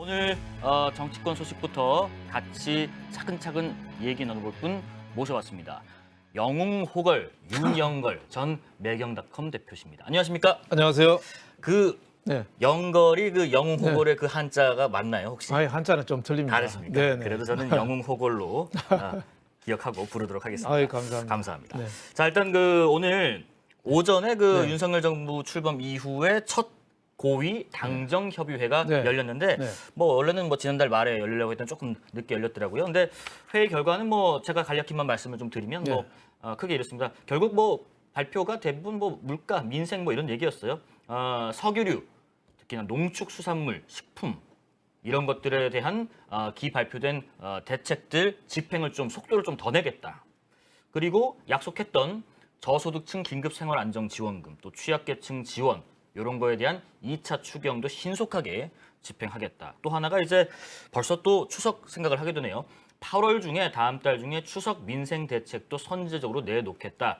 오늘 정치권 소식부터 같이 차근차근 얘기 나눠볼 분 모셔왔습니다. 영웅호걸 윤영걸 전 매경닷컴 대표십니다. 안녕하십니까? 안녕하세요. 그 네. 영걸이 그 영웅호걸의 그 한자가 맞나요 혹시? 아니 한자는 좀 틀립니다. 다르십니까? 네네. 그래도 저는 영웅호걸로 기억하고 부르도록 하겠습니다. 아유, 감사합니다. 감사합니다. 네. 자 일단 그 오늘 오전에 그 네. 윤석열 정부 출범 이후에 첫 고위 당정협의회가 네. 열렸는데 네. 뭐 원래는 뭐 지난달 말에 열리려고 했던 조금 늦게 열렸더라고요. 근데 회의 결과는 뭐 제가 간략히만 말씀을 좀 드리면 네. 뭐 크게 이렇습니다. 결국 뭐 발표가 대부분 뭐 물가, 민생 뭐 이런 얘기였어요. 석유류, 특히나 농축수산물, 식품 이런 것들에 대한 기발표된 대책들 집행을 좀 속도를 좀 더 내겠다. 그리고 약속했던 저소득층 긴급생활안정지원금, 또 취약계층 지원 이런 거에 대한 2차 추경도 신속하게 집행하겠다. 또 하나가 이제 벌써 또 추석 생각을 하게 되네요. 8월 중에 다음 달 중에 추석 민생 대책도 선제적으로 내놓겠다.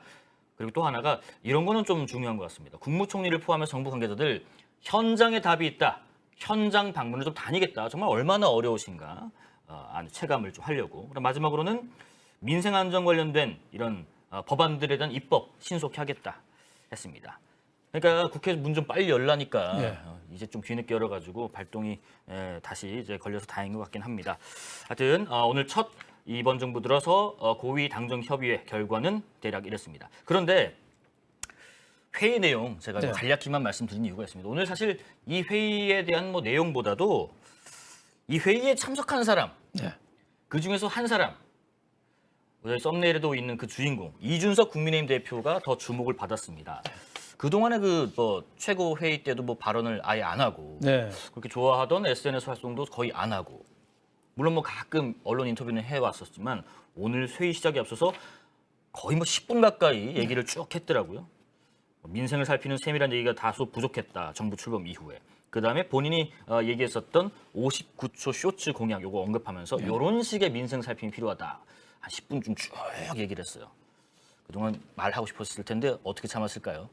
그리고 또 하나가 이런 거는 좀 중요한 것 같습니다. 국무총리를 포함해 정부 관계자들 현장에 답이 있다. 현장 방문을 좀 다니겠다. 정말 얼마나 어려우신가 체감을 좀 하려고. 그럼 마지막으로는 민생 안정 관련된 이런 법안들에 대한 입법 신속히 하겠다 했습니다. 그러니까 국회 문 좀 빨리 열라니까 네. 이제 좀 뒤늦게 열어가지고 발동이 다시 이제 걸려서 다행인 것 같긴 합니다. 하여튼 오늘 첫 이번 정부 들어서 고위 당정협의회 결과는 대략 이랬습니다. 그런데 회의 내용 제가 네. 간략히만 말씀드린 이유가 있습니다. 오늘 사실 이 회의에 대한 뭐 내용보다도 이 회의에 참석한 사람, 네. 그 중에서 한 사람, 썸네일에도 있는 그 주인공 이준석 국민의힘 대표가 더 주목을 받았습니다. 그동안에 그 뭐 최고 회의 때도 뭐 발언을 아예 안 하고 네. 그렇게 좋아하던 SNS 활동도 거의 안 하고 물론 뭐 가끔 언론 인터뷰는 해왔었지만 오늘 회의 시작에 앞서서 거의 뭐 10분 가까이 얘기를 쭉 했더라고요. 민생을 살피는 세밀한 얘기가 다소 부족했다. 정부 출범 이후에. 그다음에 본인이 얘기했었던 59초 쇼츠 공약 요거 언급하면서 이런 식의 민생 살핌이 필요하다. 한 10분쯤 쭉 얘기를 했어요. 그동안 말하고 싶었을 텐데 어떻게 참았을까요?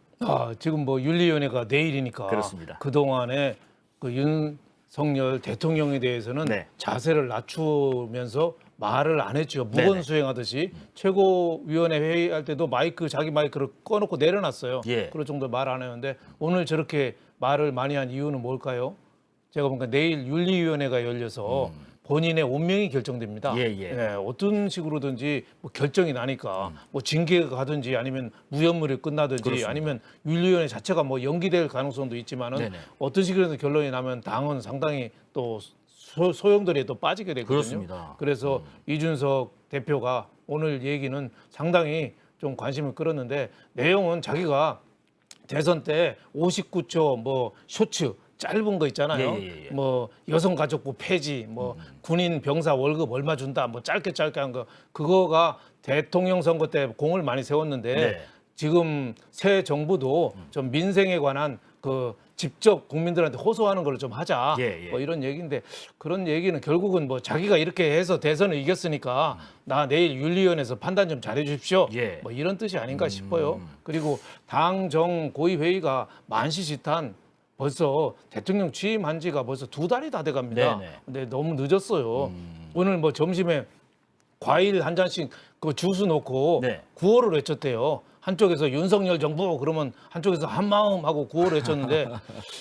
지금 뭐 윤리위원회가 내일이니까 그렇습니다. 그동안에 그 윤석열 대통령에 대해서는 네. 자세를 낮추면서 말을 안 했죠. 네네. 무건수행하듯이 최고위원회 회의할 때도 자기 마이크를 꺼놓고 내려놨어요. 예. 그럴 정도 말 안 했는데 오늘 저렇게 말을 많이 한 이유는 뭘까요? 제가 보니까 내일 윤리위원회가 열려서 본인의 운명이 결정됩니다. 예. 어떤 식으로든지 뭐 결정이 나니까 뭐 징계가 가든지 아니면 무혐의로 끝나든지 그렇습니다. 아니면 윤리위원회 자체가 뭐 연기될 가능성도 있지만은 네네. 어떤 식으로든 결론이 나면 당은 상당히 또 소용돌이에 또 빠지게 되거든요. 그렇습니다. 그래서 이준석 대표가 오늘 얘기는 상당히 좀 관심을 끌었는데 내용은 자기가 대선 때 59초 뭐 쇼츠 짧은 거 있잖아요. 예. 뭐 여성가족부 폐지, 뭐 군인 병사 월급 얼마 준다, 뭐 짧게 한 거 그거가 대통령 선거 때 공을 많이 세웠는데 네. 지금 새 정부도 좀 민생에 관한 그 직접 국민들한테 호소하는 걸 좀 하자. 예. 뭐 이런 얘기인데 그런 얘기는 결국은 뭐 자기가 이렇게 해서 대선을 이겼으니까 나 내일 윤리위원회에서 판단 좀 잘해 주십시오. 예. 뭐 이런 뜻이 아닌가 싶어요. 그리고 당정 고위 회의가 만시지탄 벌써 대통령 취임한 지가 벌써 2달이 다 돼갑니다. 네네. 근데 너무 늦었어요. 오늘 뭐 점심에 과일 한 잔씩 그 주스 놓고 네. 구호를 외쳤대요. 한쪽에서 윤석열 정부 그러면 한쪽에서 한마음 하고 구호를 외쳤는데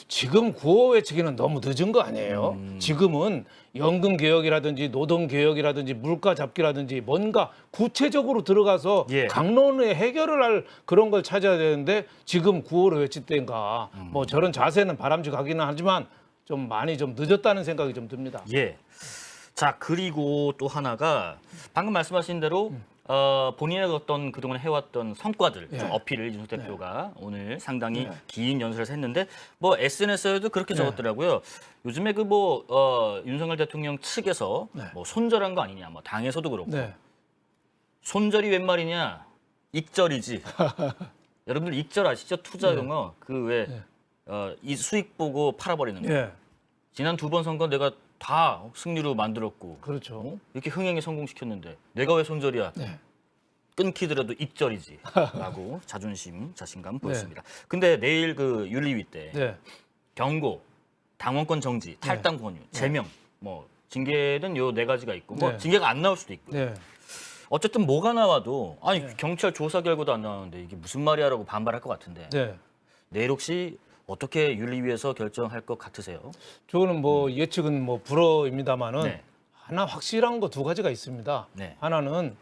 지금 구호 외치기는 너무 늦은 거 아니에요? 지금은 연금 개혁이라든지 노동 개혁이라든지 물가 잡기라든지 뭔가 구체적으로 들어가서 예. 강론의 해결을 할 그런 걸 찾아야 되는데 지금 구호를 외칠 때인가 뭐 저런 자세는 바람직하기는 하지만 좀 많이 좀 늦었다는 생각이 좀 듭니다. 예. 자 그리고 또 하나가 방금 말씀하신 대로 본인의 어떤 그동안 해왔던 성과들 좀 어필을 이준석 대표가 오늘 상당히 긴 연설에서 했는데 뭐 SNS에도 그렇게 적었더라고요. 요즘에 그 뭐 윤석열 대통령 측에서 뭐 손절한 거 아니냐, 뭐 당에서도 그렇고 손절이 웬 말이냐, 익절이지. 여러분들 익절 아시죠? 투자 용어 그 왜 이 수익 보고 팔아버리는 거. 지난 2번 선거 내가 다 승리로 만들었고 그렇죠. 이렇게 흥행에 성공시켰는데 내가 왜 손절이야? 끊기더라도 익절이지 라고 자신감 보였습니다. 근데 내일 그 윤리위 때 경고, 당원권 정지, 탈당 권유, 제명 뭐 징계는 요 네 가지가 있고 뭐 네. 징계가 안 나올 수도 있고요. 네. 어쨌든 뭐가 나와도 아니 경찰 조사 결과도 안 나오는데 이게 무슨 말이야라고 반발할 것 같은데 네. 내일 혹시 어떻게 윤리위에서 결정할 것 같으세요? 저거는 뭐 예측은 뭐 불허입니다만은 네. 하나 확실한 거 두 가지가 있습니다. 네. 하나는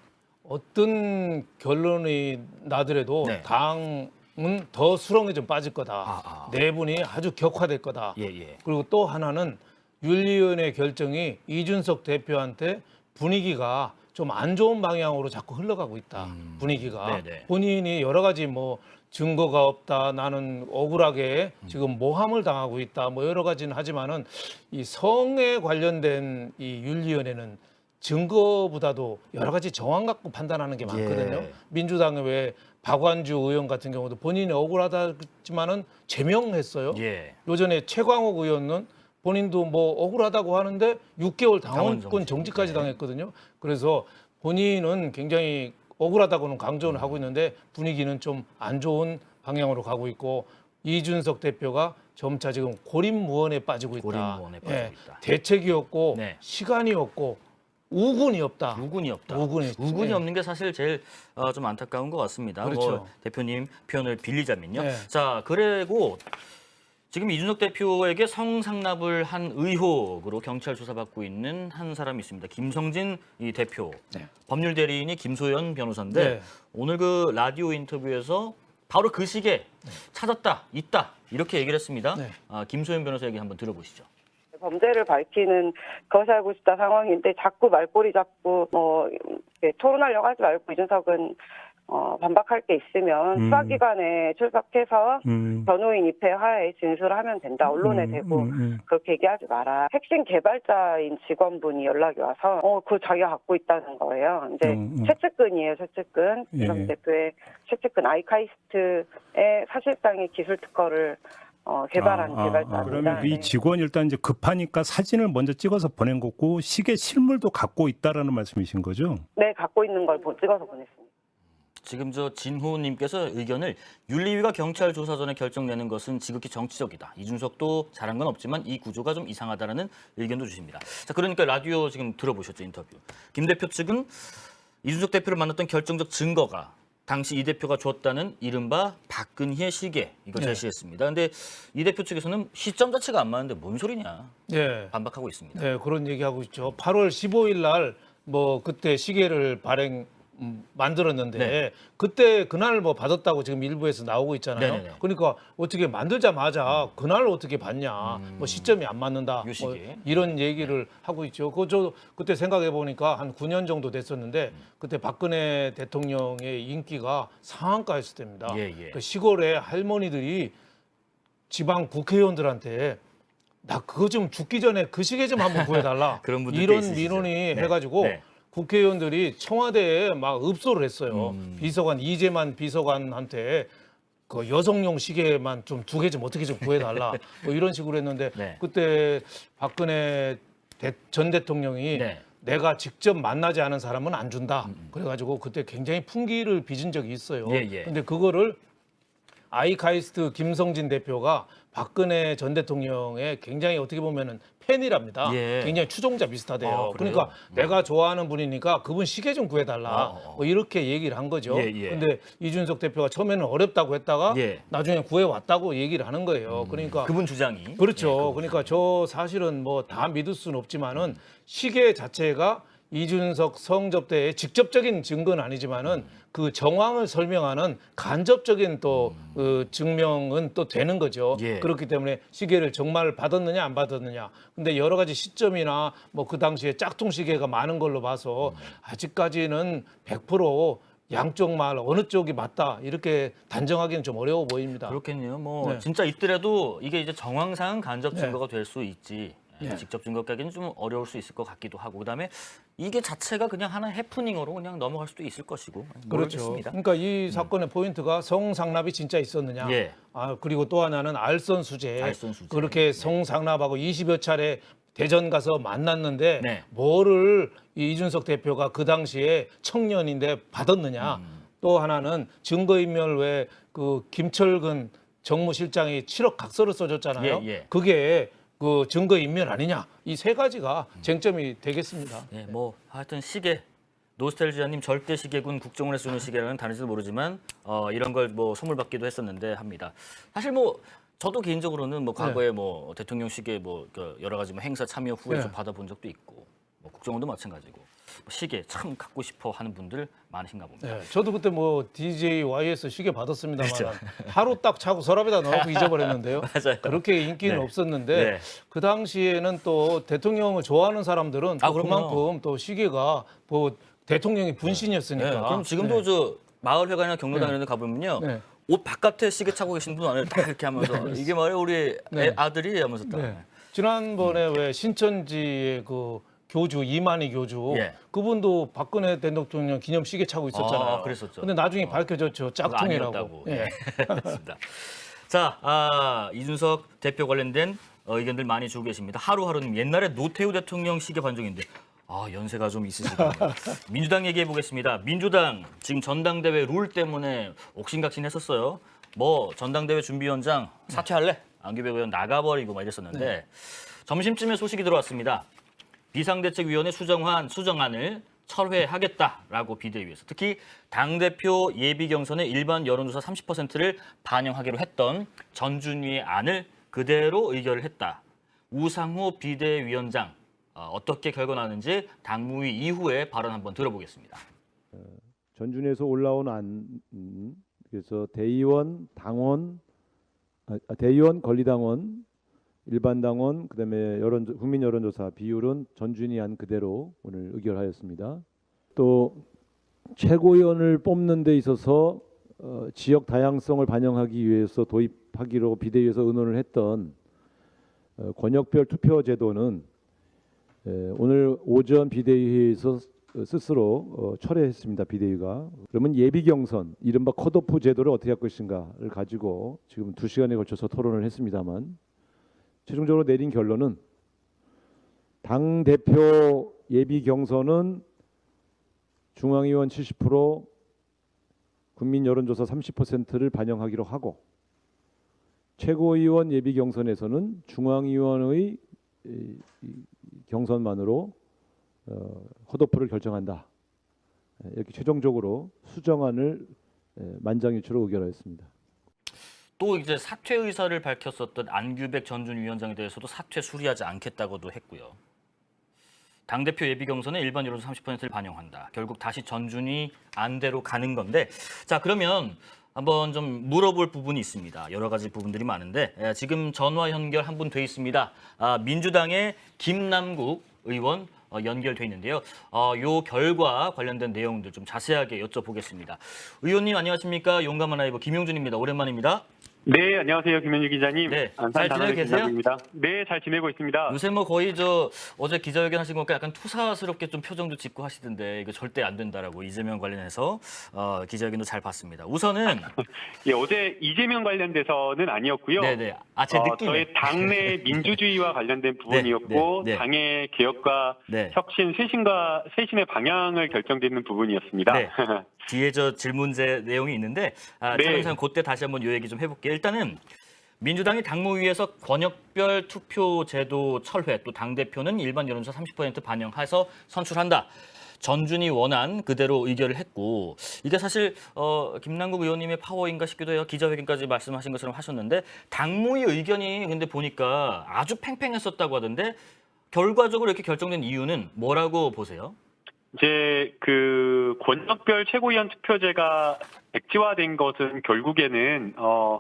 어떤 결론이 나더라도 네. 당은 더 수렁에 좀 빠질 거다. 내분이 아주 격화될 거다. 예. 그리고 또 하나는 윤리위원회 결정이 이준석 대표한테 분위기가 좀 안 좋은 방향으로 자꾸 흘러가고 있다. 분위기가. 네네. 본인이 여러 가지 뭐 증거가 없다. 나는 억울하게 지금 모함을 당하고 있다. 뭐 여러 가지는 하지만은 이 성에 관련된 이 윤리위원회는 증거보다도 여러 가지 정황 갖고 판단하는 게 많거든요. 예. 민주당의 왜 박완주 의원 같은 경우도 본인이 억울하다지만은 제명했어요. 예. 요전에 최광욱 의원은 본인도 뭐 억울하다고 하는데 6개월 당원 당원권 정지. 정지까지 네. 당했거든요. 그래서 본인은 굉장히 억울하다고는 강조를 하고 있는데 분위기는 좀 안 좋은 방향으로 가고 있고 이준석 대표가 점차 지금 고립무원에 빠지고 있다. 고립무원에 빠지고 있다. 대책이 없고 네. 시간이 없고 우군이 없다. 우군이 없다. 우군이 네. 없는 게 사실 제일 좀 안타까운 것 같습니다. 그렇죠. 뭐 대표님 표현을 빌리자면요. 네. 자, 그리고 지금 이준석 대표에게 성상납을 한 의혹으로 경찰 조사받고 있는 한 사람이 있습니다. 김성진 이 대표. 네. 법률 대리인이 김소연 변호사인데 네. 오늘 그 라디오 인터뷰에서 바로 그 시기에 찾았다, 있다 이렇게 얘기를 했습니다. 네. 김소연 변호사 얘기 한번 들어보시죠. 범죄를 밝히는 그것이 알고 싶다 상황인데 자꾸 말꼬리 잡고 이렇게 토론하려고 하지 말고 이준석은 반박할 게 있으면 수사기관에 출석해서 변호인 입회 하에 진술을 하면 된다. 언론에 대고 그렇게 얘기하지 마라. 핵심 개발자인 직원분이 연락이 와서 그거 자기가 갖고 있다는 거예요. 이제 최측근이에요. 최측근. 이정 대표의 최측근 아이카이스트의 사실상의 기술 특허를 개발한 개발자입니다. 그러면 이 직원 일단 이제 급하니까 사진을 먼저 찍어서 보낸 거고 시계 실물도 갖고 있다라는 말씀이신 거죠? 네, 갖고 있는 걸 찍어서 보냈습니다. 지금 저 진호님께서 의견을 윤리위가 경찰 조사 전에 결정 내는 것은 지극히 정치적이다. 이준석도 잘한 건 없지만 이 구조가 좀 이상하다라는 의견도 주십니다. 자, 그러니까 라디오 지금 들어보셨죠, 인터뷰. 김 대표 측은 이준석 대표를 만났던 결정적 증거가 당시 이 대표가 줬다는 이른바 박근혜 시계 이걸 네. 제시했습니다. 근데 이 대표 측에서는 시점 자체가 안 맞는데 뭔 소리냐 네. 반박하고 있습니다. 네, 그런 얘기하고 있죠. 8월 15일 날 뭐 그때 시계를 만들었는데 네. 그때 그날 뭐 받았다고 지금 일부에서 나오고 있잖아요. 네네네. 그러니까 어떻게 만들자마자 그날 어떻게 받냐, 뭐 시점이 안 맞는다, 요 뭐 시기에. 이런 얘기를 하고 있죠. 저 그때 생각해 보니까 한 9년 정도 됐었는데 그때 박근혜 대통령의 인기가 상한가였을 때입니다. 예. 그 시골에 할머니들이 지방 국회의원들한테 나 그거 좀 죽기 전에 그 시계 좀 한번 구해달라. 그런 분들도 이런 있으시죠. 민원이 네. 해가지고 네. 국회의원들이 청와대에 막 읍소를 했어요. 비서관 이재만 비서관한테 그 여성용 시계만 좀 2개 좀 어떻게 좀 구해달라. 뭐 이런 식으로 했는데 네. 그때 박근혜 전 대통령이 네. 내가 직접 만나지 않은 사람은 안 준다. 그래가지고 그때 굉장히 풍기를 빚은 적이 있어요. 예. 근데 그거를 아이카이스트 김성진 대표가 박근혜 전 대통령의 굉장히 어떻게 보면은 팬이랍니다. 예. 굉장히 추종자 비슷하대요. 그래요? 그러니까 내가 좋아하는 분이니까 그분 시계 좀 구해달라. 뭐 이렇게 얘기를 한 거죠. 예. 근데 이준석 대표가 처음에는 어렵다고 했다가 예. 나중에 구해왔다고 얘기를 하는 거예요. 그러니까 그분 주장이. 그렇죠. 그러니까 저 사실은 뭐 다 믿을 수는 없지만은 시계 자체가 이준석 성접대의 직접적인 증거는 아니지만은 그 정황을 설명하는 간접적인 또 증명은 또 되는 거죠. 예. 그렇기 때문에 시계를 정말 받았느냐 안 받았느냐. 근데 여러 가지 시점이나 뭐 그 당시에 짝퉁 시계가 많은 걸로 봐서 아직까지는 100% 양쪽 말 어느 쪽이 맞다 이렇게 단정하기는 좀 어려워 보입니다. 그렇겠네요. 뭐 네. 진짜 있더라도 이게 이제 정황상 간접 네. 증거가 될 수 있지. 네. 직접 증거까지는 좀 어려울 수 있을 것 같기도 하고 그다음에 이게 자체가 그냥 하나의 해프닝으로 그냥 넘어갈 수도 있을 것이고 그렇죠. 모르겠습니다. 그러니까 이 사건의 포인트가 성상납이 진짜 있었느냐. 예. 그리고 또 하나는 알선 수재. 알선 수재. 그렇게 성상납하고 20여 차례 대전 가서 만났는데 네. 뭐를 이준석 대표가 그 당시에 청년인데 받았느냐. 또 하나는 증거인멸 왜 그 김철근 정무실장이 7억 각서를 써줬잖아요. 예. 그게 그 증거 인멸 아니냐 이 세 가지가 쟁점이 되겠습니다. 네, 뭐 하여튼 시계 노스텔지아님 절대 시계군 국정원에 쓰는 시계라는 다른지도 모르지만 이런 걸 뭐 선물 받기도 했었는데 합니다. 사실 뭐 저도 개인적으로는 뭐 과거에 뭐 대통령 시계 뭐그 여러 가지 뭐 행사 참여 후에 네. 좀 받아본 적도 있고 뭐 국정원도 마찬가지고 뭐 시계 참 갖고 싶어 하는 분들 많으신가 봅니다. 네, 저도 그때 뭐 DJYS 시계 받았습니다만 그렇죠. 하루 딱 차고 서랍에다 넣어놓고 잊어버렸는데요. 맞아요. 그렇게 인기는 네. 없었는데 네. 그 당시에는 또 대통령을 좋아하는 사람들은 또 그럼요. 그만큼 또 시계가 뭐 대통령의 분신이었으니까. 네, 그럼 지금도 네. 저 마을회관이나 경로당 이런 데 가보면요. 네. 옷 바깥에 시계 차고 계신 분 안에 딱 이렇게 하면서 이게 말이에요 우리 네. 아들이 하면서 딱. 네. 지난번에 왜 신천지의 그 교주 이만희 교주 예. 그분도 박근혜 대통령 기념 시계 차고 있었잖아요. 그랬었죠. 근데 나중에 밝혀졌죠. 그거 짝퉁이라고. 아니었다고. 예. 네. 알겠습니다. 자, 이준석 대표 관련된 의견들 많이 주고 계십니다. 하루하루는 옛날에 노태우 대통령 시계 관종인데 연세가 좀 있으시군요. 민주당 얘기해 보겠습니다. 민주당 지금 전당대회 룰 때문에 옥신각신했었어요. 뭐 전당대회 준비위원장 사퇴할래? 안규백 의원 나가버리고 막 이랬었는데 점심쯤에 소식이 들어왔습니다. 비상대책위원회 수정안을 철회하겠다라고 비대위에서 특히 당대표 예비 경선의 일반 여론조사 30%를 반영하기로 했던 전준위의 안을 그대로 의결을 했다. 우상호 비대위원장 어떻게 결과 나는지 당무위 이후에 발언 한번 들어보겠습니다. 전준에서 올라온 안 그래서 대의원 당원 대의원 권리당원 일반 당원 그다음에 국민 여론조사 비율은 전준위 안 그대로 오늘 의결하였습니다. 또 최고위원을 뽑는 데 있어서 지역 다양성을 반영하기 위해서 도입하기로 비대위에서 의논을 했던 권역별 투표 제도는 오늘 오전 비대위에서 스스로 철회했습니다. 비대위가. 그러면 예비 경선, 이른바 컷오프 제도를 어떻게 할 것인가를 가지고 지금 2시간에 걸쳐서 토론을 했습니다만 최종적으로 내린 결론은 당 대표 예비 경선은 중앙위원 70%, 국민 여론조사 30%를 반영하기로 하고 최고위원 예비 경선에서는 중앙위원의 경선만으로 컷오프를 결정한다. 이렇게 최종적으로 수정안을 만장일치로 의결하였습니다. 또 이제 사퇴 의사를 밝혔었던 안규백 전준위원장에 대해서도 사퇴 수리하지 않겠다고도 했고요. 당대표 예비 경선에 일반 여론조 30%를 반영한다. 결국 다시 전준위 안대로 가는 건데 자 그러면 한번 좀 물어볼 부분이 있습니다. 여러 가지 부분들이 많은데 지금 전화 연결 한 분 돼 있습니다. 민주당의 김남국 의원 연결돼 있는데요. 요 결과 관련된 내용들 좀 자세하게 여쭤보겠습니다. 의원님 안녕하십니까? 용감한 아이버 김용준입니다. 오랜만입니다. 네, 안녕하세요. 김현주 기자님. 네, 안산 잘 지내고 단원의 계세요? 김남국입니다. 네, 잘 지내고 있습니다. 요새 뭐 거의 어제 기자회견 하신 거니까 약간 투사스럽게 좀 표정도 짓고 하시던데 이거 절대 안 된다라고 이재명 관련해서 기자회견도 잘 봤습니다. 우선은 예, 어제 이재명 관련돼서는 아니었고요. 네네. 제 느낌에 저희 당내 민주주의와 관련된 부분이었고 네. 당의 개혁과 네. 혁신, 쇄신의 방향을 결정짓는 부분이었습니다. 네. 뒤에 질문제 내용이 있는데 네. 차명상 그때 다시 한번 요 얘기 좀 해볼게요. 일단은 민주당이 당무위에서 권역별 투표 제도 철회, 또 당대표는 일반 여론조사 30% 반영해서 선출한다. 전준위 원안 그대로 의결을 했고 이게 사실 김남국 의원님의 파워인가 싶기도 해요. 기자회견까지 말씀하신 것처럼 하셨는데 당무위 의견이 근데 보니까 아주 팽팽했었다고 하던데 결과적으로 이렇게 결정된 이유는 뭐라고 보세요? 이제 그 권역별 최고위원 투표제가 백지화된 것은 결국에는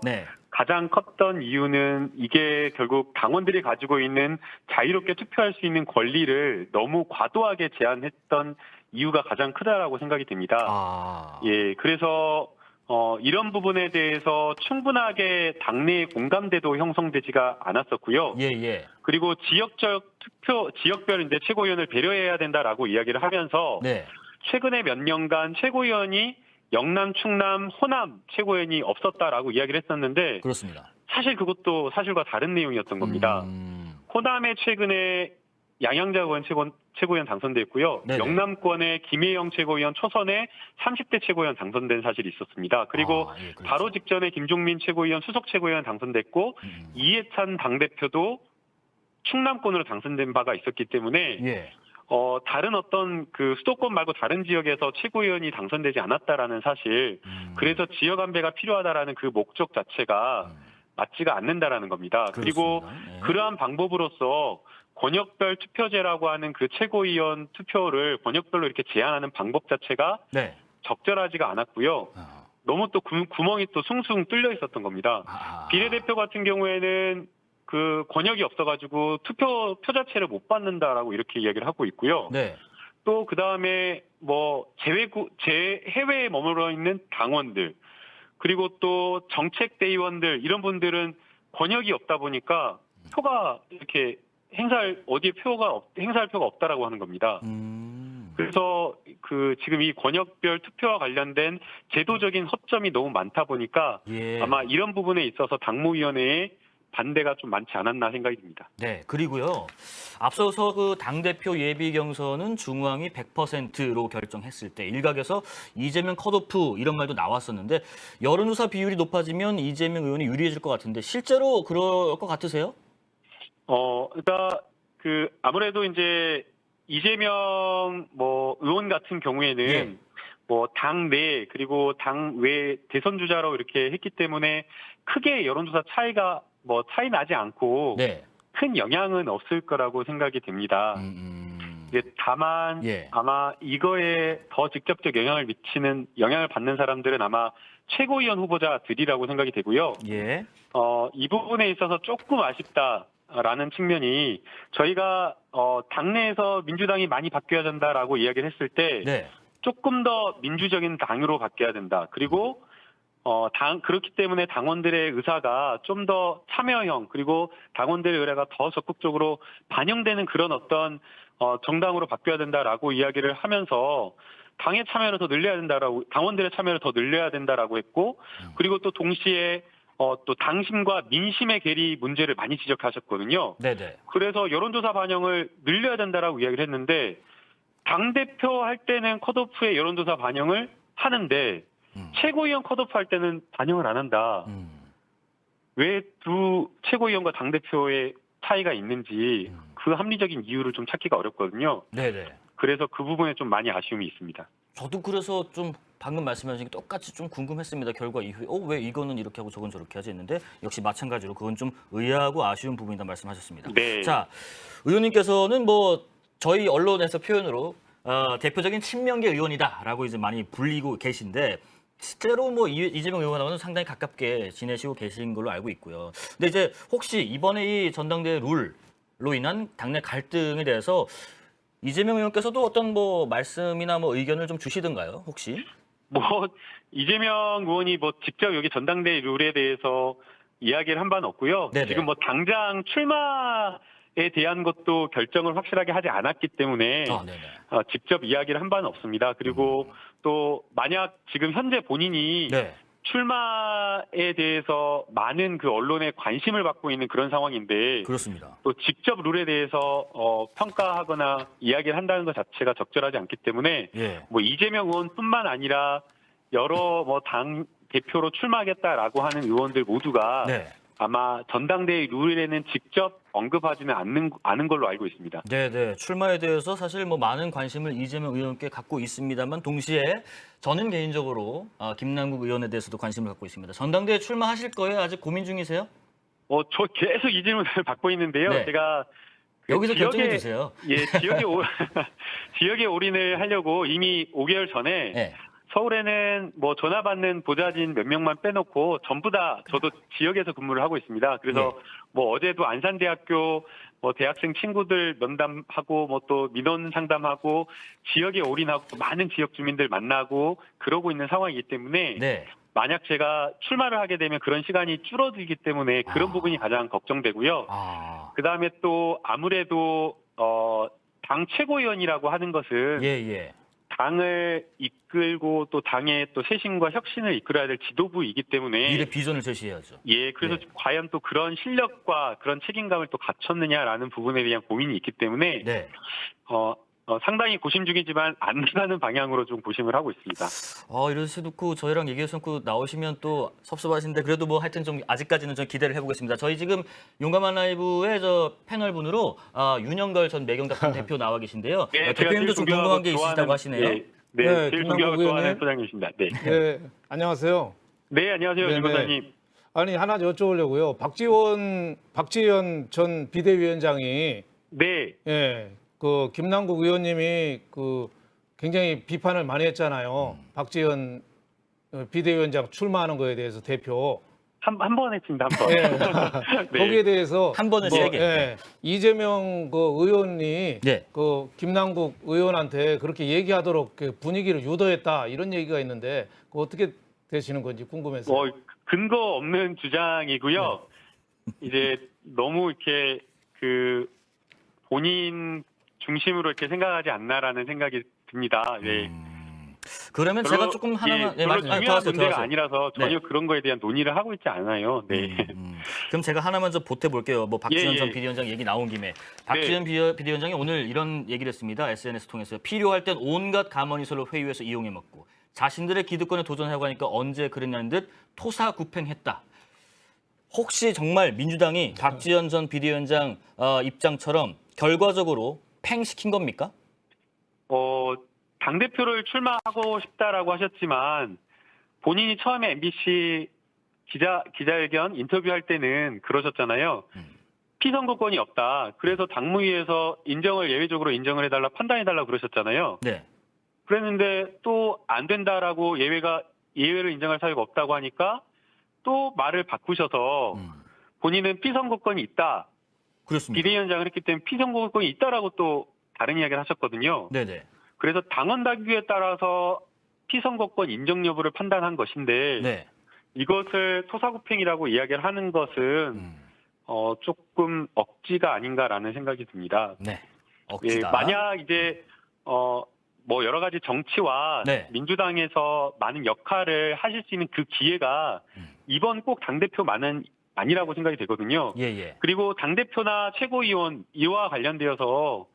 네. 가장 컸던 이유는 이게 결국 당원들이 가지고 있는 자유롭게 투표할 수 있는 권리를 너무 과도하게 제한했던 이유가 가장 크다라고 생각이 됩니다. 예, 그래서 이런 부분에 대해서 충분하게 당내의 공감대도 형성되지가 않았었고요. 예. 그리고 지역별 이제 최고위원을 배려해야 된다라고 이야기를 하면서 네. 최근에 몇 년간 최고위원이 영남, 충남, 호남 최고위원이 없었다라고 이야기를 했었는데 그렇습니다. 사실 그것도 사실과 다른 내용이었던 겁니다. 호남에 최근에 양양자 의원 최고위원 당선됐고요. 네네. 영남권에 김혜영 최고위원 초선에 30대 최고위원 당선된 사실이 있었습니다. 그리고 예, 그렇죠. 바로 직전에 김종민 최고위원 수석 최고위원 당선됐고 이해찬 당대표도 충남권으로 당선된 바가 있었기 때문에 예. 다른 어떤 그 수도권 말고 다른 지역에서 최고위원이 당선되지 않았다라는 사실, 그래서 지역 안배가 필요하다라는 그 목적 자체가 맞지가 않는다라는 겁니다. 그리고 그렇습니다. 네. 그러한 방법으로서 권역별 투표제라고 하는 그 최고위원 투표를 권역별로 이렇게 제한하는 방법 자체가 네. 적절하지가 않았고요. 너무 또 구멍이 또 숭숭 뚫려 있었던 겁니다. 비례대표 같은 경우에는 그 권역이 없어가지고 투표 자체를 못 받는다라고 이렇게 이야기를 하고 있고요. 네. 또 그 다음에 뭐 해외에 머물러 있는 당원들, 그리고 또 정책 대의원들, 이런 분들은 권역이 없다 보니까 표가 이렇게 행사할 표가 없다라고 하는 겁니다. 그래서 그 지금 이 권역별 투표와 관련된 제도적인 허점이 너무 많다 보니까 예. 아마 이런 부분에 있어서 당무위원회에 반대가 좀 많지 않았나 생각이 듭니다. 네, 그리고요. 앞서서 그 당대표 예비 경선은 중앙이 100%로 결정했을 때 일각에서 이재명 컷오프 이런 말도 나왔었는데 여론조사 비율이 높아지면 이재명 의원이 유리해질 것 같은데 실제로 그럴 것 같으세요? 그러니까 그 아무래도 이제 이재명 뭐 의원 같은 경우에는 예. 뭐 당내 그리고 당외 대선 주자로 이렇게 했기 때문에 크게 여론조사 차이 나지 않고 네. 큰 영향은 없을 거라고 생각이 됩니다. 이제 다만 예. 아마 이거에 더 직접적 영향을 받는 사람들은 아마 최고위원 후보자들이라고 생각이 되고요. 예. 이 부분에 있어서 조금 아쉽다라는 측면이 저희가 당내에서 민주당이 많이 바뀌어야 된다라고 이야기를 했을 때 네. 조금 더 민주적인 당으로 바뀌어야 된다. 그리고 그렇기 때문에 당원들의 의사가 좀 더 참여형, 그리고 당원들의 의뢰가 더 적극적으로 반영되는 그런 어떤 정당으로 바뀌어야 된다라고 이야기를 하면서 당의 참여를 더 늘려야 된다라고, 당원들의 참여를 더 늘려야 된다라고 했고, 그리고 또 동시에 또 당심과 민심의 괴리 문제를 많이 지적하셨거든요. 네네. 그래서 여론조사 반영을 늘려야 된다라고 이야기를 했는데, 당대표 할 때는 컷오프의 여론조사 반영을 하는데 최고위원 컷오프 할 때는 반영을 안 한다. 왜 두 최고위원과 당대표의 차이가 있는지 그 합리적인 이유를 좀 찾기가 어렵거든요. 네네. 그래서 그 부분에 좀 많이 아쉬움이 있습니다. 저도 그래서 좀 방금 말씀하신 게 똑같이 좀 궁금했습니다. 결과 이후에 왜 이거는 이렇게 하고 저건 저렇게 하지 했는데 역시 마찬가지로 그건 좀 의아하고 아쉬운 부분이다 말씀하셨습니다. 네. 자, 의원님께서는 뭐 저희 언론에서 표현으로 대표적인 친명계 의원이다라고 이제 많이 불리고 계신데 실제로 뭐 이재명 의원하고는 상당히 가깝게 지내시고 계신 걸로 알고 있고요. 근데 이제 혹시 이번에 이 전당대회 룰로 인한 당내 갈등에 대해서 이재명 의원께서도 어떤 뭐 말씀이나 뭐 의견을 좀 주시던가요, 혹시? 뭐 이재명 의원이 뭐 직접 여기 전당대회 룰에 대해서 이야기를 한 바는 없고요. 네네. 지금 뭐 당장 출마에 대한 것도 결정을 확실하게 하지 않았기 때문에 네네. 직접 이야기를 한 바는 없습니다. 그리고 또 만약 지금 현재 본인이 네. 출마에 대해서 많은 그 언론의 관심을 받고 있는 그런 상황인데 그렇습니다. 또 직접 룰에 대해서 평가하거나 이야기를 한다는 것 자체가 적절하지 않기 때문에 예. 뭐 이재명 의원뿐만 아니라 여러 뭐 당 대표로 출마하겠다라고 하는 의원들 모두가 네. 아마 전당대회 룰에는 직접 언급하지는 않은 걸로 알고 있습니다. 네네. 출마에 대해서 사실 뭐 많은 관심을 이재명 의원께 갖고 있습니다만 동시에 저는 개인적으로 김남국 의원에 대해서도 관심을 갖고 있습니다. 전당대회 출마하실 거예요? 아직 고민 중이세요? 저 계속 이 질문을 받고 있는데요. 네. 제가 여기서 결정해 주세요. 예, 지역에 올인을 하려고 이미 5개월 전에 네. 서울에는 뭐 전화 받는 보좌진 몇 명만 빼놓고 전부 다 저도 지역에서 근무를 하고 있습니다. 그래서 뭐 어제도 안산대학교 뭐 대학생 친구들 면담하고 뭐 또 민원 상담하고 지역에 올인하고 많은 지역 주민들 만나고 그러고 있는 상황이기 때문에 네. 만약 제가 출마를 하게 되면 그런 시간이 줄어들기 때문에 그런 부분이 가장 걱정되고요. 그다음에 또 아무래도 당 최고위원이라고 하는 것은 예. 당을 이끌고 또 당의 또 쇄신과 혁신을 이끌어야 될 지도부이기 때문에 미래 비전을 제시해야죠. 예, 그래서 네. 과연 또 그런 실력과 그런 책임감을 또 갖췄느냐라는 부분에 대한 고민이 있기 때문에 네. 상당히 고심 중이지만 안 나가는 방향으로 좀 고심을 하고 있습니다. 이러시놓고 저희랑 얘기해놓고 나오시면 또 섭섭하신데 그래도 뭐 하여튼 좀 아직까지는 좀 기대를 해보겠습니다. 저희 지금 용감한 라이브의 저 패널분으로 윤영걸 전 매경작품 대표 나와 계신데요. 네, 대표님도 좀 궁금한 게 있으시다고 하시네요. 네, 제일 김남국 존경하고 좋아하는 의원님. 소장님이십니다. 네. 네, 안녕하세요. 네, 안녕하세요, 네, 김원장님. 아니 하나 여쭤보려고요. 박지원 전 비대위원장이 네, 그 김남국 의원님이 그 굉장히 비판을 많이 했잖아요. 박지원 비대위원장 출마하는 거에 대해서 대표. 한 번 했습니다, 한 번. 네. 거기에 대해서 한 번은 세게. 이재명 그 의원이 네. 그 김남국 의원한테 그렇게 얘기하도록 그 분위기를 유도했다 이런 얘기가 있는데 그 어떻게 되시는 건지 궁금해서. 근거 없는 주장이고요. 이제 너무 이렇게 그 본인 중심으로 이렇게 생각하지 않나라는 생각이 듭니다. 네. 그러면 제가 조금 하나만 별로 중요한 더 문제가 하세요. 아니라서 전혀 그런 거에 대한 논의를 하고 있지 않아요. 네. 그럼 제가 하나만 좀 보태볼게요. 뭐 박지원 예, 전 예. 비대위원장 얘기 나온 김에 박지원 비대위원장이 오늘 이런 얘기를 했습니다. SNS 통해서 필요할 땐 온갖 가머니설로 회유해서 이용해 먹고 자신들의 기득권에 도전하려고 하니까 언제 그랬냐는 듯 토사구팽했다. 혹시 정말 민주당이 박지원 전 비대위원장 입장처럼 결과적으로 팽시킨 겁니까? 당대표를 출마하고 싶다라고 하셨지만 본인이 처음에 MBC 기자회견 인터뷰할 때는 그러셨잖아요. 피선거권이 없다. 그래서 당무위에서 예외적으로 인정을 해달라, 판단해달라 그러셨잖아요. 네. 그랬는데 또 안 된다라고 예외를 인정할 사유가 없다고 하니까 또 말을 바꾸셔서 본인은 피선거권이 있다. 그렇습니다. 비대위원장을 했기 때문에 피선거권이 있다라고 또 다른 이야기를 하셨거든요. 네네. 그래서 당원 당규에 따라서 피선거권 인정 여부를 판단한 것인데 네. 이것을 토사구팽이라고 이야기를 하는 것은 조금 억지가 아닌가라는 생각이 듭니다. 네. 억지다. 만약 이제 뭐 여러 가지 정치와 네. 민주당에서 많은 역할을 하실 수 있는 그 기회가 이번 꼭 당대표만은 아니라고 생각이 되거든요. 예. 그리고 당대표나 최고위원 이와 관련되어서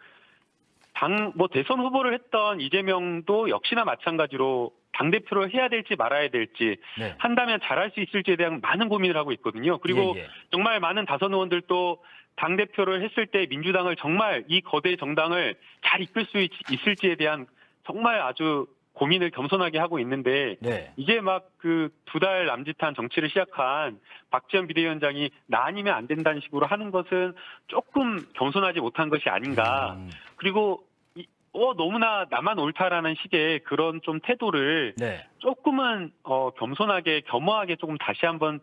대선 후보를 했던 이재명도 역시나 마찬가지로 당대표를 해야 될지 말아야 될지 네. 한다면 잘할 수 있을지에 대한 많은 고민을 하고 있거든요. 그리고 예. 정말 많은 다선 의원들도 당대표를 했을 때 민주당을 정말 이 거대 정당을 잘 이끌 수 있을지에 대한 정말 아주 고민을 겸손하게 하고 있는데 네. 이제 막 그 2달 남짓한 정치를 시작한 박지원 비대위원장이 나 아니면 안 된다는 식으로 하는 것은 조금 겸손하지 못한 것이 아닌가. 그리고 너무나 나만 옳다라는 식의 그런 좀 태도를 네. 조금은 겸손하게 겸허하게 조금 다시 한번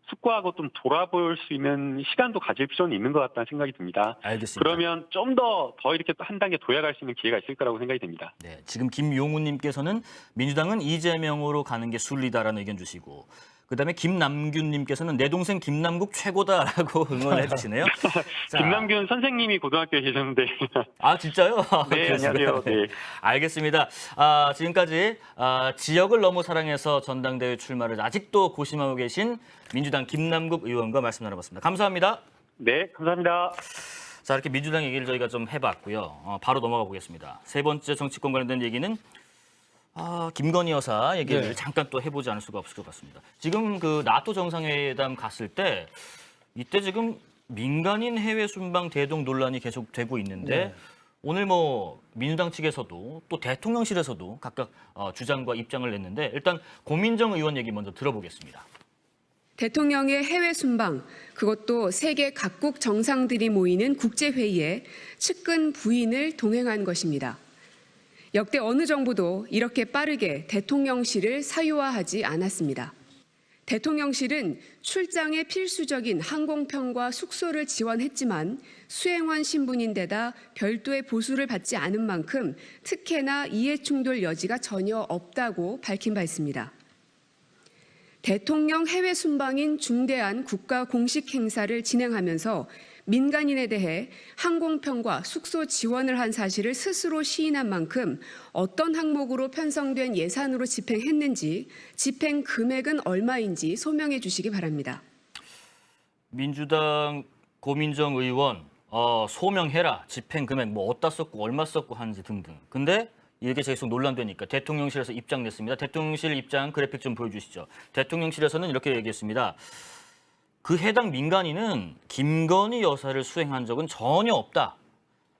숙고하고 좀 돌아볼 수 있는 시간도 가질 필요는 있는 것 같다는 생각이 듭니다. 알겠습니다. 그러면 좀 더 이렇게 한 단계 도약할 수 있는 기회가 있을 거라고 생각이 됩니다. 네, 지금 김용우님께서는 민주당은 이재명으로 가는 게 순리다라는 의견 주시고, 그다음에 김남균님께서는 내 동생 김남국 최고다라고 응원해 주시네요. 자, 김남균 선생님이 고등학교에 계셨는데. 아 진짜요? 네, 안녕하세요. 네. 알겠습니다. 지금까지 지역을 너무 사랑해서 전당대회 출마를 아직도 고심하고 계신 민주당 김남국 의원과 말씀 나눠봤습니다. 감사합니다. 네, 감사합니다. 자, 이렇게 민주당 얘기를 저희가 좀 해봤고요. 바로 넘어가 보겠습니다. 세 번째 정치권 관련된 얘기는 김건희 여사 얘기를 잠깐 또 해보지 않을 수가 없을 것 같습니다. 지금 그 나토 정상회담 갔을 때 이때 지금 민간인 해외 순방 대동 논란이 계속되고 있는데 오늘 뭐 민주당 측에서도 또 대통령실에서도 각각 주장과 입장을 냈는데 일단 고민정 의원 얘기 먼저 들어보겠습니다. 대통령의 해외 순방, 그것도 세계 각국 정상들이 모이는 국제회의에 측근 부인을 동행한 것입니다. 역대 어느 정부도 이렇게 빠르게 대통령실을 사유화하지 않았습니다. 대통령실은 출장에 필수적인 항공편과 숙소를 지원했지만 수행원 신분인데다 별도의 보수를 받지 않은 만큼 특혜나 이해충돌 여지가 전혀 없다고 밝힌 바 있습니다. 대통령 해외 순방인 중대한 국가 공식 행사를 진행하면서 민간인에 대해 항공편과 숙소 지원을 한 사실을 스스로 시인한 만큼 어떤 항목으로 편성된 예산으로 집행했는지, 집행 금액은 얼마인지 소명해 주시기 바랍니다. 민주당 고민정 의원 소명해라, 집행 금액 뭐 어디다 썼고 얼마 썼고 하는지 등등. 근데 이게 계속 논란되니까 대통령실에서 입장 냈습니다. 대통령실 입장 그래픽 좀 보여주시죠. 대통령실에서는 이렇게 얘기했습니다. 그 해당 민간인은 김건희 여사를 수행한 적은 전혀 없다.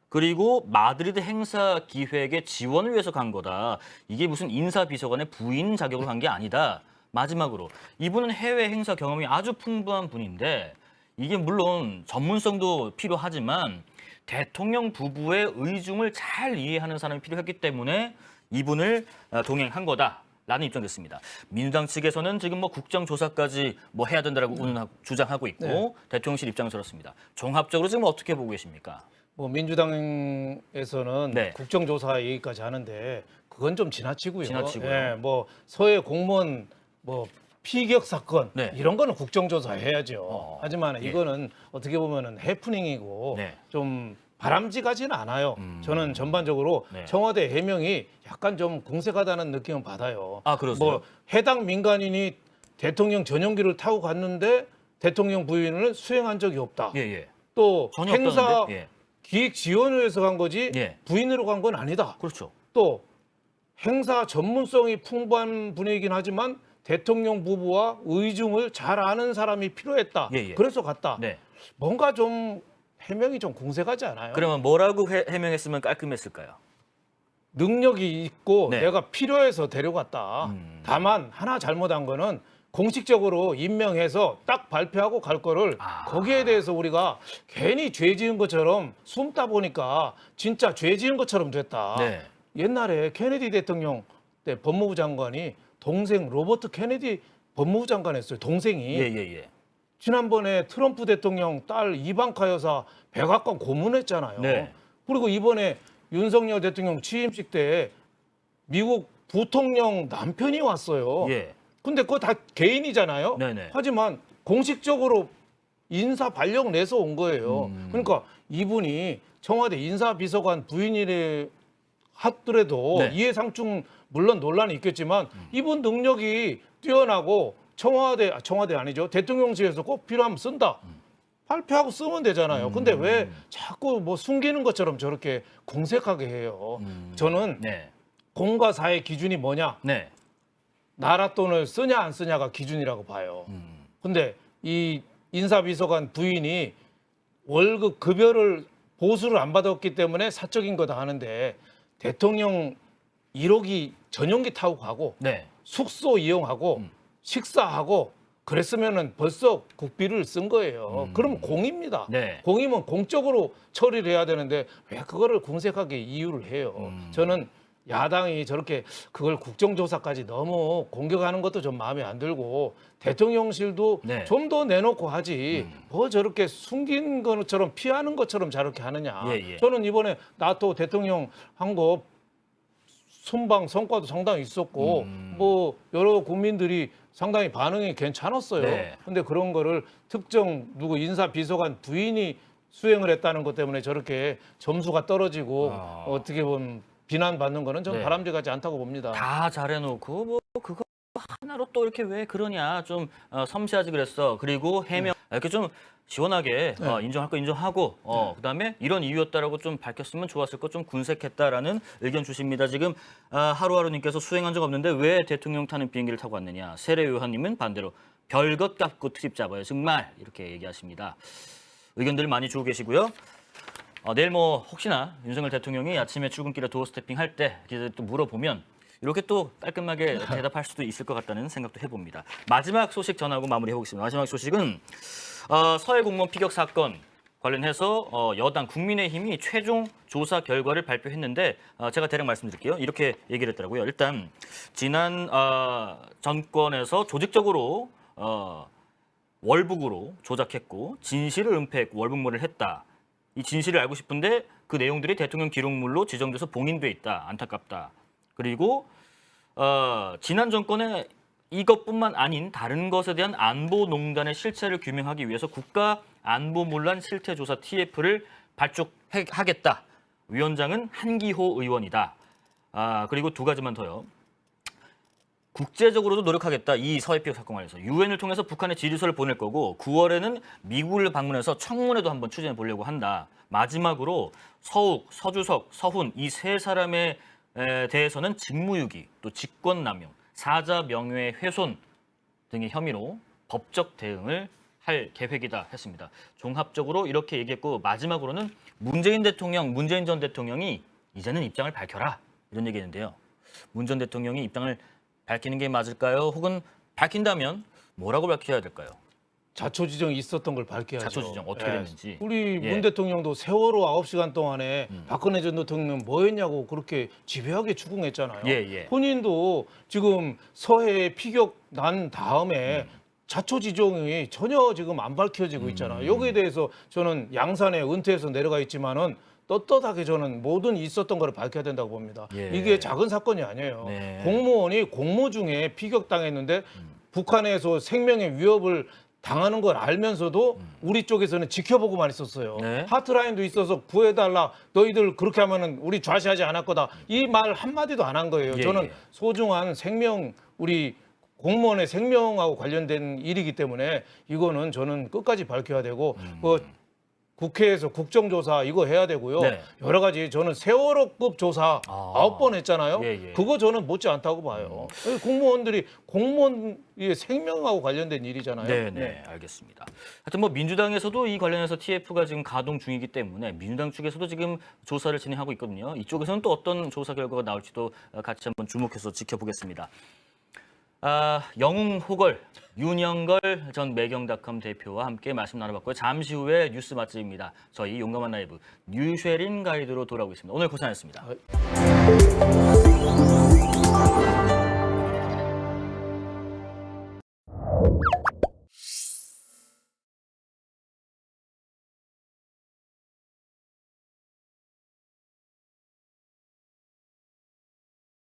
그리고 마드리드 행사 기획에 지원을 위해서 간 거다. 이게 무슨 인사비서관의 부인 자격으로 간 게 아니다. 마지막으로 이분은 해외 행사 경험이 아주 풍부한 분인데 이게 물론 전문성도 필요하지만 대통령 부부의 의중을 잘 이해하는 사람이 필요했기 때문에 이분을 동행한 거다라는 입장됐습니다. 민주당 측에서는 지금 뭐 국정조사까지 뭐 해야 된다라고 주장하고 있고 네. 대통령실 입장을 들었습니다. 종합적으로 지금 어떻게 보고 계십니까? 뭐 민주당에서는 네. 국정조사 얘기까지 하는데 그건 좀 지나치고요. 지나치고요. 예, 뭐 서해 공무원 뭐 피격 사건 네. 이런 거는 국정조사 해야죠. 하지만 예. 이거는 어떻게 보면은 해프닝이고 네. 좀 바람직하지는 않아요. 저는 전반적으로 네. 청와대 해명이 약간 좀 공색하다는 느낌은 받아요. 아, 그러세요? 뭐 해당 민간인이 대통령 전용기를 타고 갔는데 대통령 부인을 수행한 적이 없다. 예, 예. 또 전혀 행사 없다는데? 예. 기획 지원을 위해서 간 거지 예. 부인으로 간 건 아니다. 그렇죠. 또 행사 전문성이 풍부한 분이긴 하지만 대통령 부부와 의중을 잘 아는 사람이 필요했다. 예, 예. 그래서 갔다. 네. 뭔가 좀 해명이 좀 공색하지 않아요? 그러면 뭐라고 해명했으면 깔끔했을까요? 능력이 있고 네. 내가 필요해서 데려갔다. 다만 하나 잘못한 거는 공식적으로 임명해서 딱 발표하고 갈 거를 거기에 대해서 우리가 괜히 죄 지은 것처럼 숨다 보니까 진짜 죄 지은 것처럼 됐다. 네. 옛날에 케네디 대통령 때 법무부 장관이 동생 로버트 케네디 법무부 장관 했어요. 동생이. 예, 예, 예. 지난번에 트럼프 대통령 딸 이방카 여사 백악관 고문했잖아요. 네. 그리고 이번에 윤석열 대통령 취임식 때 미국 부통령 남편이 왔어요. 예. 근데 그거 다 개인이잖아요. 네네. 하지만 공식적으로 인사 발령 내서 온 거예요. 그러니까 이분이 청와대 인사비서관 부인이래 하더라도 네. 이해상충 물론 논란이 있겠지만 이분 능력이 뛰어나고 청와대 아니죠. 대통령실에서 꼭 필요하면 쓴다. 발표하고 쓰면 되잖아요. 근데 왜 자꾸 뭐 숨기는 것처럼 저렇게 공색하게 해요. 저는 네. 공과 사의 기준이 뭐냐? 네. 나라 돈을 쓰냐 안 쓰냐가 기준이라고 봐요. 근데 이 인사비서관 부인이 월급 급여를 보수를 안 받았기 때문에 사적인 거다 하는데 대통령 1호기 전용기 타고 가고 네. 숙소 이용하고 식사하고 그랬으면은 벌써 국비를 쓴 거예요. 그러면 공입니다. 네. 공이면 공적으로 처리를 해야 되는데 왜 그거를 공색하게 이유를 해요? 저는 야당이 저렇게 그걸 국정조사까지 너무 공격하는 것도 좀 마음에 안 들고 대통령실도 네. 좀 더 내놓고 하지 뭐 저렇게 숨긴 것처럼 피하는 것처럼 저렇게 하느냐. 예, 예. 저는 이번에 나토 대통령 한 거 순방 성과도 상당히 있었고 뭐 여러 국민들이 상당히 반응이 괜찮았어요. 네. 근데 그런 거를 특정 누구 인사비서관 부인이 수행을 했다는 것 때문에 저렇게 점수가 떨어지고 어떻게 보면 비난받는 거는 좀 네. 바람직하지 않다고 봅니다. 다 잘해놓고 뭐 그거 하나로 또 이렇게 왜 그러냐 좀 섬세하지 그랬어. 그리고 해명 이렇게 좀 시원하게 인정할 거 인정하고 그다음에 이런 이유였다라고 좀 밝혔으면 좋았을 거 좀 군색했다라는 의견 주십니다. 지금 하루하루님께서 수행한 적 없는데 왜 대통령 타는 비행기를 타고 왔느냐. 세례요한님은 반대로 별것 값고 트립 잡아요. 정말 이렇게 얘기하십니다. 의견들 많이 주고 계시고요. 내일 뭐 혹시나 윤석열 대통령이 아침에 출근길에 도어 스태핑 할 때 기자들 또 물어보면 이렇게 또 깔끔하게 대답할 수도 있을 것 같다는 생각도 해봅니다. 마지막 소식 전하고 마무리해보겠습니다. 마지막 소식은 서해 공무원 피격 사건 관련해서 여당 국민의힘이 최종 조사 결과를 발표했는데 제가 대략 말씀드릴게요. 이렇게 얘기를 했더라고요. 일단 지난 정권에서 조직적으로 월북으로 조작했고 진실을 은폐했고 월북물을 했다. 이 진실을 알고 싶은데 그 내용들이 대통령 기록물로 지정돼서 봉인돼 있다. 안타깝다. 그리고 지난 정권에 이것뿐만 아닌 다른 것에 대한 안보농단의 실체를 규명하기 위해서 국가안보문란 실태조사 TF를 발족하겠다. 위원장은 한기호 의원이다. 그리고 두 가지만 더요. 국제적으로도 노력하겠다. 이 서해 피격 사건 관련해서 유엔을 통해서 북한에 지지서를 보낼 거고 9월에는 미국을 방문해서 청문회도 한번 추진해 보려고 한다. 마지막으로 서욱, 서주석, 서훈 이 세 사람에 대해서는 직무유기, 또 직권남용, 사자 명예 훼손 등의 혐의로 법적 대응을 할 계획이다 했습니다. 종합적으로 이렇게 얘기했고 마지막으로는 문재인 전 대통령이 이제는 입장을 밝혀라 이런 얘기했는데요. 문 전 대통령이 입장을 밝히는 게 맞을까요? 혹은 밝힌다면 뭐라고 밝혀야 될까요? 자초지종이 있었던 걸 밝혀야죠. 자초지종 어떻게 됐는지. 우리 문 대통령도 세월호 9시간 동안에 박근혜 전 대통령 뭐 했냐고 그렇게 집요하게 추궁했잖아요. 본인도 지금 서해 피격 난 다음에 자초지종이 전혀 지금 안 밝혀지고 있잖아요. 여기에 대해서 저는 양산에 은퇴해서 내려가 있지만은 떳떳하게 저는 모든 있었던 거를 밝혀야 된다고 봅니다. 이게 작은 사건이 아니에요. 공무원이 공모 중에 피격당했는데 북한에서 생명의 위협을 당하는 걸 알면서도 우리 쪽에서는 지켜보고만 있었어요. 하트라인도 있어서 구해달라. 너희들 그렇게 하면은 우리 좌시하지 않을 거다. 이 말 한마디도 안 한 거예요. 저는 소중한 생명, 우리 공무원의 생명하고 관련된 일이기 때문에 이거는 저는 끝까지 밝혀야 되고 국회에서 국정조사 이거 해야 되고요. 여러 가지 저는 세월호급 조사 9번 했잖아요. 그거 저는 못지 않다고 봐요. 공무원들이 공무원의 생명하고 관련된 일이잖아요. 네, 알겠습니다. 하여튼 뭐 민주당에서도 이 관련해서 TF가 지금 가동 중이기 때문에 민주당 측에서도 지금 조사를 진행하고 있거든요. 이쪽에서는 또 어떤 조사 결과가 나올지도 같이 한번 주목해서 지켜보겠습니다. 영웅 호걸 윤영걸 전 매경닷컴 대표와 함께 말씀 나눠봤고요. 잠시 후에 뉴스 맛집입니다. 저희 용감한 라이브 뉴쉐린 가이드로 돌아오겠습니다. 오늘 고생하셨습니다.